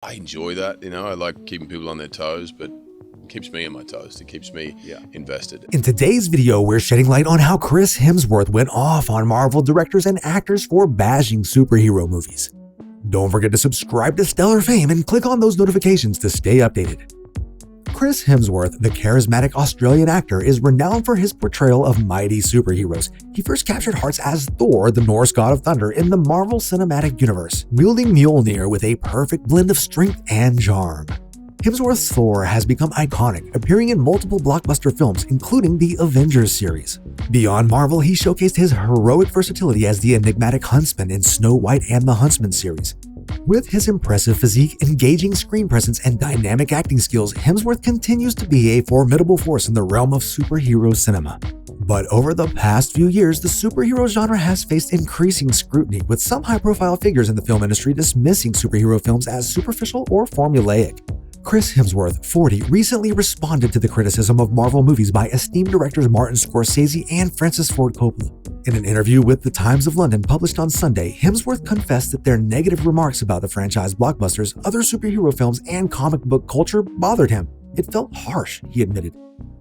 I enjoy that, I like keeping people on their toes, but it keeps me on my toes. It keeps me invested. In today's video, we're shedding light on how Chris Hemsworth went off on Marvel directors and actors for bashing superhero movies. Don't forget to subscribe to Stellar Fame and click on those notifications to stay updated. Chris Hemsworth, the charismatic Australian actor, is renowned for his portrayal of mighty superheroes. He first captured hearts as Thor, the Norse god of thunder, in the Marvel Cinematic Universe, wielding Mjolnir with a perfect blend of strength and charm. Hemsworth's Thor has become iconic, appearing in multiple blockbuster films, including the Avengers series. Beyond Marvel, he showcased his heroic versatility as the enigmatic huntsman in Snow White and the Huntsman series. With his impressive physique, engaging screen presence, and dynamic acting skills, Hemsworth continues to be a formidable force in the realm of superhero cinema. But over the past few years, the superhero genre has faced increasing scrutiny, with some high-profile figures in the film industry dismissing superhero films as superficial or formulaic. Chris Hemsworth, 40, recently responded to the criticism of Marvel movies by esteemed directors Martin Scorsese and Francis Ford Coppola. In an interview with The Times of London published on Sunday, Hemsworth confessed that their negative remarks about the franchise blockbusters, other superhero films, and comic book culture bothered him. It felt harsh, he admitted.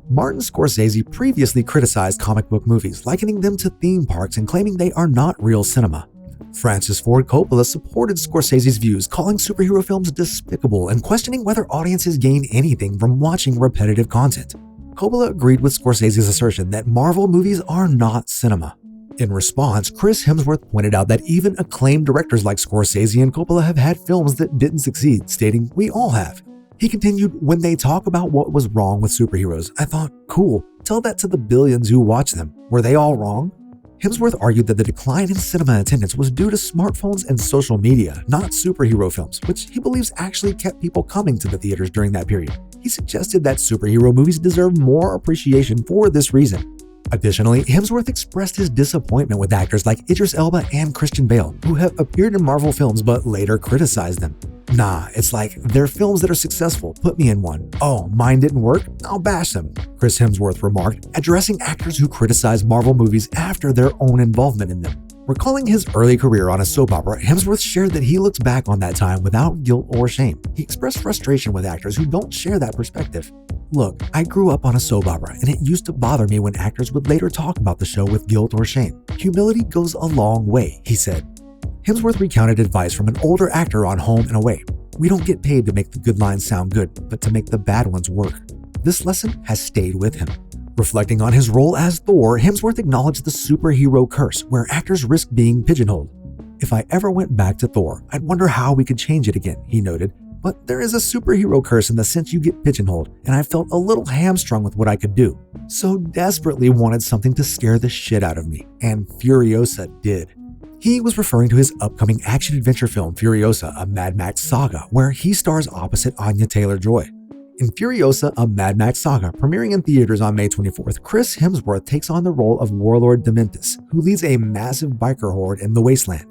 Martin Scorsese previously criticized comic book movies, likening them to theme parks and claiming they are not real cinema. Francis Ford Coppola supported Scorsese's views, calling superhero films despicable and questioning whether audiences gain anything from watching repetitive content. Coppola agreed with Scorsese's assertion that Marvel movies are not cinema. In response, Chris Hemsworth pointed out that even acclaimed directors like Scorsese and Coppola have had films that didn't succeed, stating, "We all have." He continued, "When they talk about what was wrong with superheroes, I thought, cool, tell that to the billions who watch them. Were they all wrong?" Hemsworth argued that the decline in cinema attendance was due to smartphones and social media, not superhero films, which he believes actually kept people coming to the theaters during that period. He suggested that superhero movies deserve more appreciation for this reason. Additionally, Hemsworth expressed his disappointment with actors like Idris Elba and Christian Bale, who have appeared in Marvel films but later criticized them. "Nah, it's like, they're films that are successful, put me in one. Oh, mine didn't work? I'll bash them," Chris Hemsworth remarked, addressing actors who criticize Marvel movies after their own involvement in them. Recalling his early career on a soap opera, Hemsworth shared that he looks back on that time without guilt or shame. He expressed frustration with actors who don't share that perspective. "Look, I grew up on a soap opera, and it used to bother me when actors would later talk about the show with guilt or shame. Humility goes a long way," he said. Hemsworth recounted advice from an older actor on Home and Away. "We don't get paid to make the good lines sound good, but to make the bad ones work." This lesson has stayed with him. Reflecting on his role as Thor, Hemsworth acknowledged the superhero curse, where actors risk being pigeonholed. "If I ever went back to Thor, I'd wonder how we could change it again," he noted. "But there is a superhero curse in the sense you get pigeonholed, and I felt a little hamstrung with what I could do. So desperately wanted something to scare the shit out of me, and Furiosa did." He was referring to his upcoming action-adventure film Furiosa, a Mad Max Saga, where he stars opposite Anya Taylor-Joy. In Furiosa, a Mad Max Saga, premiering in theaters on May 24th, Chris Hemsworth takes on the role of Warlord Dementus, who leads a massive biker horde in the wasteland.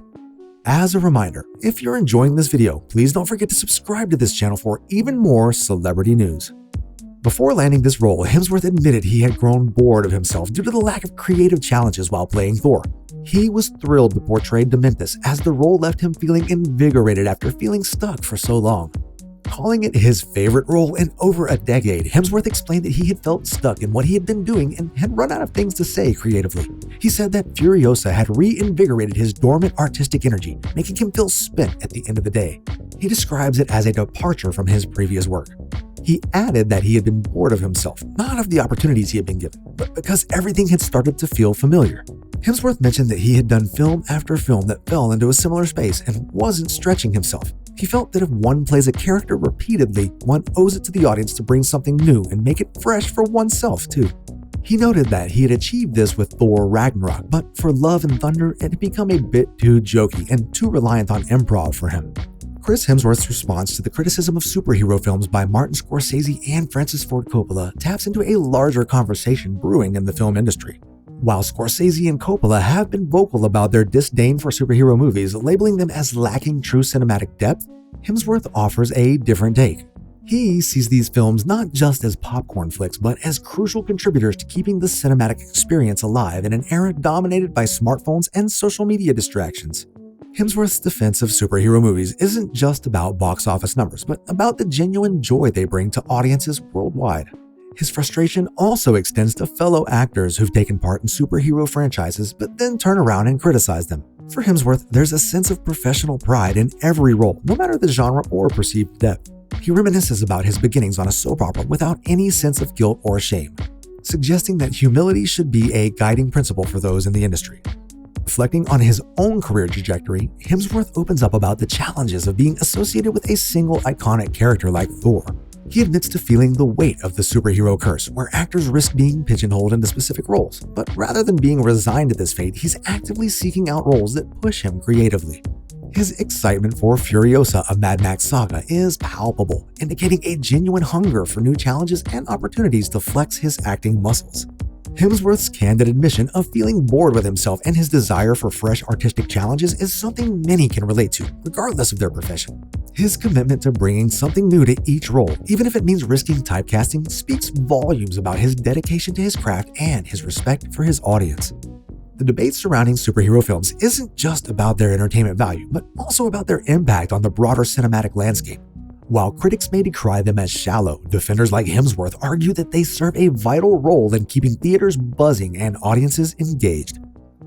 As a reminder, if you're enjoying this video, please don't forget to subscribe to this channel for even more celebrity news. Before landing this role, Hemsworth admitted he had grown bored of himself due to the lack of creative challenges while playing Thor. He was thrilled to portray Dementus, as the role left him feeling invigorated after feeling stuck for so long. Calling it his favorite role in over a decade, Hemsworth explained that he had felt stuck in what he had been doing and had run out of things to say creatively. He said that Furiosa had reinvigorated his dormant artistic energy, making him feel spent at the end of the day. He describes it as a departure from his previous work. He added that he had been bored of himself, not of the opportunities he had been given, but because everything had started to feel familiar. Hemsworth mentioned that he had done film after film that fell into a similar space and wasn't stretching himself. He felt that if one plays a character repeatedly, one owes it to the audience to bring something new and make it fresh for oneself too. He noted that he had achieved this with Thor Ragnarok, but for Love and Thunder, it had become a bit too jokey and too reliant on improv for him. Chris Hemsworth's response to the criticism of superhero films by Martin Scorsese and Francis Ford Coppola taps into a larger conversation brewing in the film industry. While Scorsese and Coppola have been vocal about their disdain for superhero movies, labeling them as lacking true cinematic depth, Hemsworth offers a different take. He sees these films not just as popcorn flicks, but as crucial contributors to keeping the cinematic experience alive in an era dominated by smartphones and social media distractions. Hemsworth's defense of superhero movies isn't just about box office numbers, but about the genuine joy they bring to audiences worldwide. His frustration also extends to fellow actors who've taken part in superhero franchises but then turn around and criticize them. For Hemsworth, there's a sense of professional pride in every role, no matter the genre or perceived depth. He reminisces about his beginnings on a soap opera without any sense of guilt or shame, suggesting that humility should be a guiding principle for those in the industry. Reflecting on his own career trajectory, Hemsworth opens up about the challenges of being associated with a single iconic character like Thor. He admits to feeling the weight of the superhero curse, where actors risk being pigeonholed into specific roles. But rather than being resigned to this fate, he's actively seeking out roles that push him creatively. His excitement for Furiosa, a Mad Max Saga, is palpable, indicating a genuine hunger for new challenges and opportunities to flex his acting muscles. Hemsworth's candid admission of feeling bored with himself and his desire for fresh artistic challenges is something many can relate to, regardless of their profession. His commitment to bringing something new to each role, even if it means risking typecasting, speaks volumes about his dedication to his craft and his respect for his audience. The debate surrounding superhero films isn't just about their entertainment value, but also about their impact on the broader cinematic landscape. While critics may decry them as shallow, defenders like Hemsworth argue that they serve a vital role in keeping theaters buzzing and audiences engaged.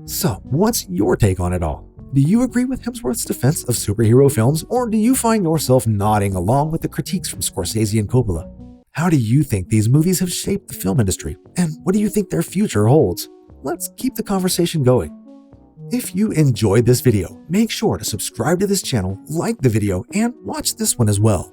So, what's your take on it all? Do you agree with Hemsworth's defense of superhero films, or do you find yourself nodding along with the critiques from Scorsese and Coppola? How do you think these movies have shaped the film industry, and what do you think their future holds? Let's keep the conversation going. If you enjoyed this video, make sure to subscribe to this channel, like the video, and watch this one as well.